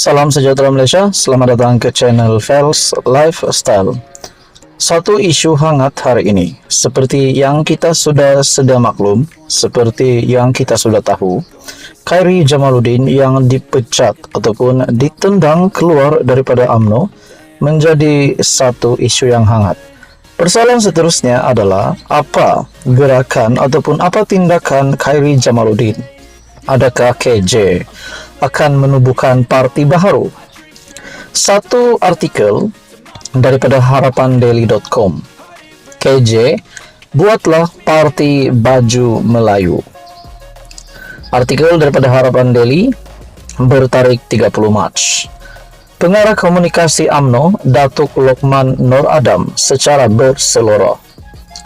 Salam sejahtera Malaysia, selamat datang ke channel Fels Lifestyle. Satu isu hangat hari ini, seperti yang kita sudah sedia maklum, seperti yang kita sudah tahu, Khairy Jamaluddin yang dipecat ataupun ditendang keluar daripada UMNO menjadi satu isu yang hangat. Persoalan seterusnya adalah apa gerakan ataupun apa tindakan Khairy Jamaluddin? Adakah KJ akan menubuhkan parti baru? Satu artikel daripada harapandaily.com. KJ buatlah parti baju Melayu. Artikel daripada Harapan Daily bertarik 30 Mac. Pengarah komunikasi UMNO Datuk Lokman Nur Adam secara berseloroh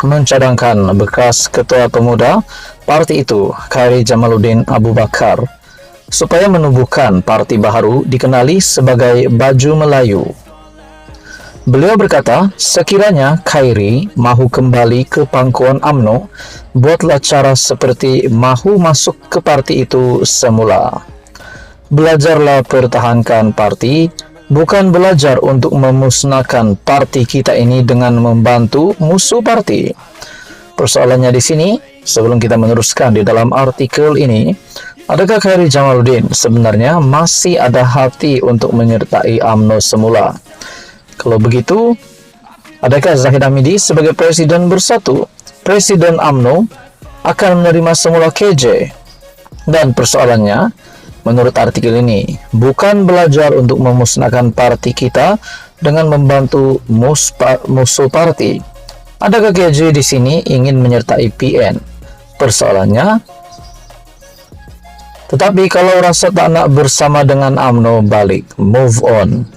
mencadangkan bekas ketua pemuda parti itu, Khairy Jamaluddin Abu Bakar, supaya menubuhkan parti baru dikenali sebagai Baju Melayu. Beliau berkata, sekiranya Khairy mahu kembali ke pangkuan UMNO, buatlah cara seperti mahu masuk ke parti itu semula. Belajarlah pertahankan parti, bukan belajar untuk memusnahkan parti kita ini dengan membantu musuh parti. Persoalannya di sini, sebelum kita meneruskan di dalam artikel ini, adakah Khairy Jamaluddin sebenarnya masih ada hati untuk menyertai UMNO semula? Kalau begitu, adakah Zahid Hamidi sebagai Presiden Bersatu, Presiden UMNO, akan menerima semula KJ? Dan persoalannya, menurut artikel ini, bukan belajar untuk memusnahkan parti kita dengan membantu musuh parti. Adakah KJ di sini ingin menyertai PN? Persoalannya, tetapi kalau rasa tak nak bersama dengan UMNO, balik, move on.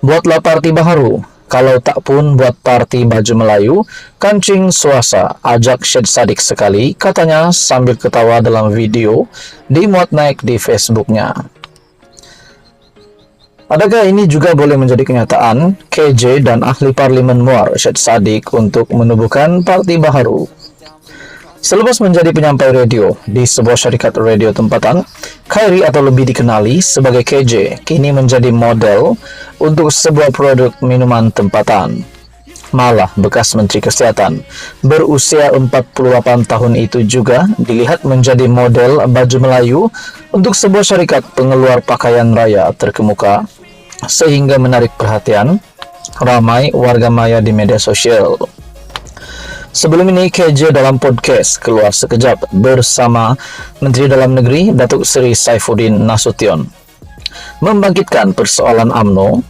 Buatlah parti baru. Kalau tak pun buat parti Baju Melayu, kancing suasa, ajak Syed Saddiq sekali, katanya sambil ketawa dalam video dimuat naik di Facebooknya. Adakah ini juga boleh menjadi kenyataan KJ dan ahli parlimen Muar Syed Saddiq untuk menubuhkan parti baru? Selepas menjadi penyampai radio di sebuah syarikat radio tempatan, Khairy atau lebih dikenali sebagai KJ kini menjadi model untuk sebuah produk minuman tempatan. Malah bekas Menteri Kesehatan berusia 48 tahun itu juga dilihat menjadi model baju Melayu untuk sebuah syarikat pengeluar pakaian raya terkemuka, sehingga menarik perhatian ramai warga maya di media sosial. Sebelum ini, KJ dalam podcast Keluar Sekejap bersama Menteri Dalam Negeri Datuk Seri Saifuddin Nasution membangkitkan persoalan UMNO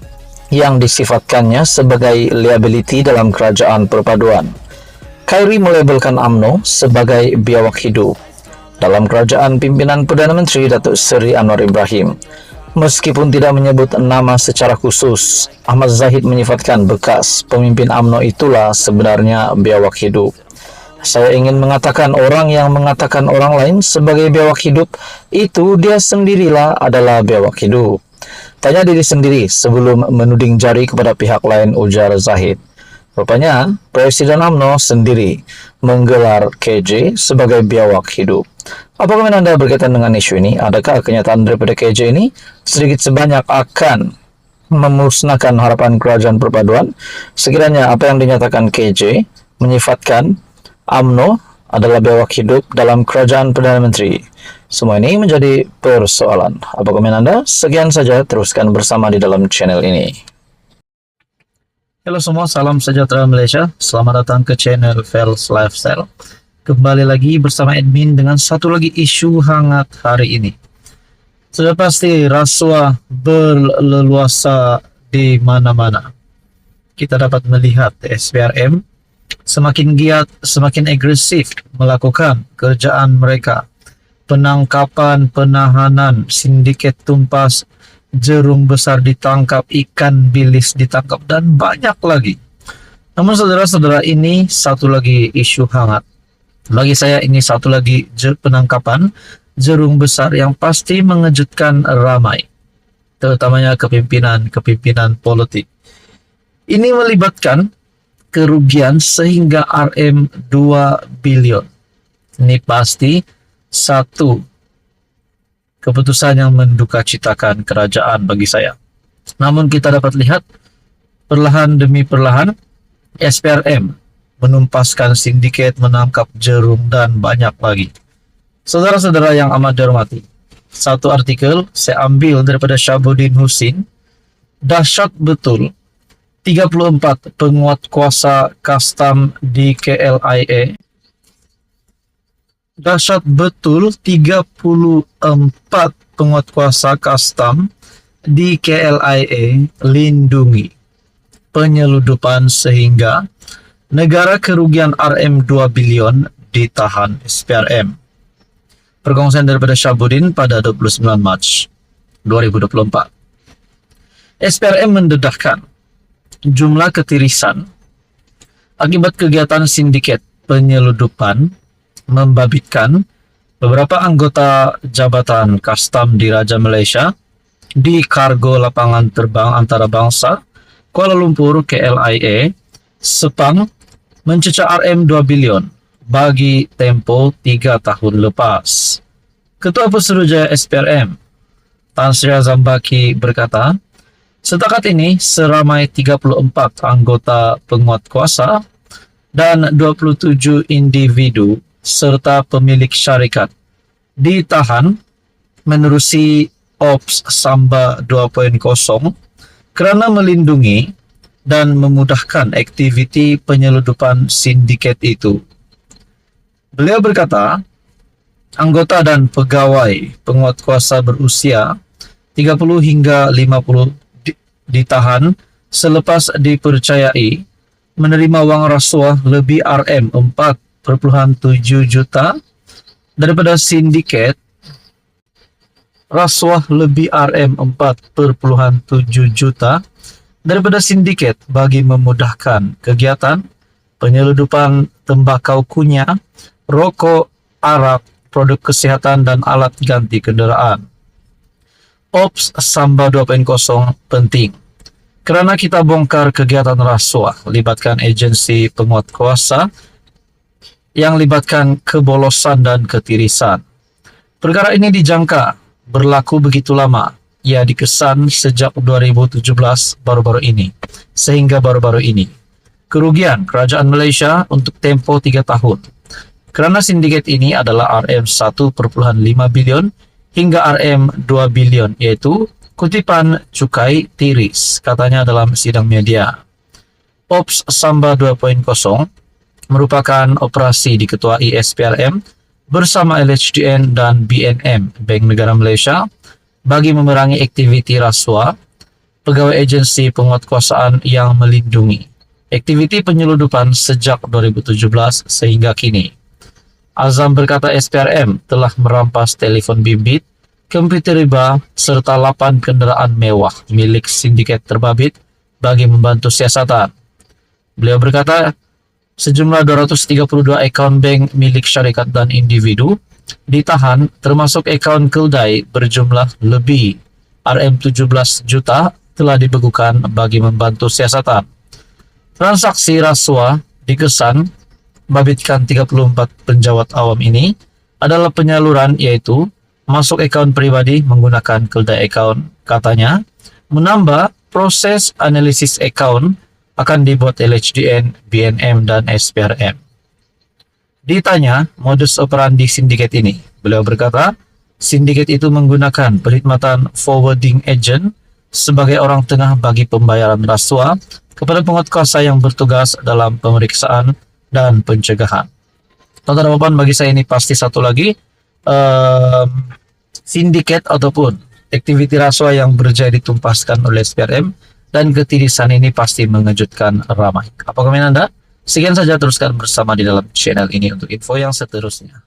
yang disifatkannya sebagai liability dalam kerajaan perpaduan. Khairy melabelkan UMNO sebagai biawak hidup dalam kerajaan pimpinan Perdana Menteri Datuk Seri Anwar Ibrahim. Meskipun tidak menyebut nama secara khusus, Ahmad Zahid menyifatkan bekas pemimpin UMNO itulah sebenarnya biawak hidup. Saya ingin mengatakan orang yang mengatakan orang lain sebagai biawak hidup, itu dia sendirilah adalah biawak hidup. Tanya diri sendiri sebelum menuding jari kepada pihak lain, ujar Zahid. Rupanya, Presiden UMNO sendiri menggelar KJ sebagai biawak hidup. Apa komentar Anda berkaitan dengan isu ini? Adakah kenyataan daripada KJ ini sedikit sebanyak akan memusnahkan harapan kerajaan perpaduan? Sekiranya apa yang dinyatakan KJ menyifatkan UMNO adalah biawak hidup dalam kerajaan Perdana Menteri. Semua ini menjadi persoalan. Apa komentar Anda? Sekian saja, teruskan bersama di dalam channel ini. Halo semua, salam sejahtera Malaysia. Selamat datang ke channel Fels Lifestyle. Kembali lagi bersama admin dengan satu lagi isu hangat hari ini. Sudah pasti rasuah berleluasa di mana-mana. Kita dapat melihat SPRM semakin giat, semakin agresif melakukan kerjaan mereka. Penangkapan, penahanan, sindiket tumpas, jerung besar ditangkap, ikan bilis ditangkap, dan banyak lagi. Namun saudara-saudara, ini satu lagi isu hangat. Bagi saya ini satu lagi penangkapan jerung besar yang pasti mengejutkan ramai, terutamanya kepimpinan politik. Ini melibatkan kerugian sehingga RM 2 bilion. Ini pasti satu keputusan yang mendukacitakan kerajaan bagi saya. Namun kita dapat lihat perlahan demi perlahan SPRM menumpaskan sindiket, menangkap Jerung dan banyak lagi. Saudara-saudara yang amat dihormati, satu artikel saya ambil daripada Syahabuddin Husin. Dahsyat betul 34 penguat kuasa kastam di KLIA. Dahsyat betul 34 penguat kuasa kastam di KLIA lindungi penyeludupan sehingga negara kerugian RM 2 bilion ditahan SPRM. Perkongsian daripada Syahabuddin pada 29 Mac 2024. SPRM mendedahkan jumlah ketirisan akibat kegiatan sindiket penyeludupan membabitkan beberapa anggota jabatan kastam di Raja Malaysia di kargo lapangan terbang antarabangsa Kuala Lumpur KLIA Sepang mencecah RM 2 bilion bagi tempoh 3 tahun lepas. Ketua Pesuruhjaya SPRM Tan Sri Zambaki berkata, setakat ini seramai 34 anggota penguat kuasa dan 27 individu serta pemilik syarikat ditahan menerusi Ops Samba 2.0 kerana melindungi dan memudahkan aktiviti penyeludupan sindiket itu. Beliau berkata, anggota dan pegawai penguat kuasa berusia 30 hingga 50 ditahan selepas dipercayai menerima wang rasuah lebih RM 4,7 juta daripada sindiket rasuah lebih RM 4,7 juta daripada sindiket bagi memudahkan kegiatan penyeludupan tembakau kunyah, rokok, arak, produk kesihatan dan alat ganti kenderaan. Ops Samba 2.0 penting kerana kita bongkar kegiatan rasuah libatkan agensi penguat kuasa yang libatkan kebolosan dan ketirisan. Perkara ini dijangka berlaku begitu lama. Ia dikesan sejak 2017 baru-baru ini sehingga baru-baru ini. Kerugian kerajaan Malaysia untuk tempoh 3 tahun. Kerana sindiket ini adalah RM 1,5 bilion hingga RM 2 bilion, yaitu kutipan cukai tiris, katanya dalam sidang media. Ops Samba 2.0 merupakan operasi diketuai SPRM bersama LHDN dan BNM, Bank Negara Malaysia, bagi memerangi aktiviti rasuah pegawai agensi penguatkuasaan yang melindungi aktiviti penyeludupan sejak 2017 sehingga kini. Azam berkata SPRM telah merampas telefon bimbit, komputer riba serta 8 kenderaan mewah milik sindiket terbabit bagi membantu siasatan. Beliau berkata sejumlah 232 akaun bank milik syarikat dan individu ditahan termasuk akaun keldai berjumlah lebih RM17 juta telah dibekukan bagi membantu siasatan. Transaksi rasuah dikesan babitkan 34 penjawat awam ini adalah penyaluran, yaitu masuk akaun pribadi menggunakan keldai akaun. Katanya, menambah proses analisis akaun akan dibuat LHDN, BNM dan SPRM. Ditanya modus operandi sindiket ini, beliau berkata, sindiket itu menggunakan perkhidmatan forwarding agent sebagai orang tengah bagi pembayaran rasuah kepada penguatkuasa yang bertugas dalam pemeriksaan dan pencegahan. Tonton jawaban bagi saya ini pasti satu lagi, sindiket ataupun aktiviti rasuah yang berjaya ditumpaskan oleh SPRM dan ketirisan ini pasti mengejutkan ramai. Apa komen Anda? Sekian saja, teruskan bersama di dalam channel ini untuk info yang seterusnya.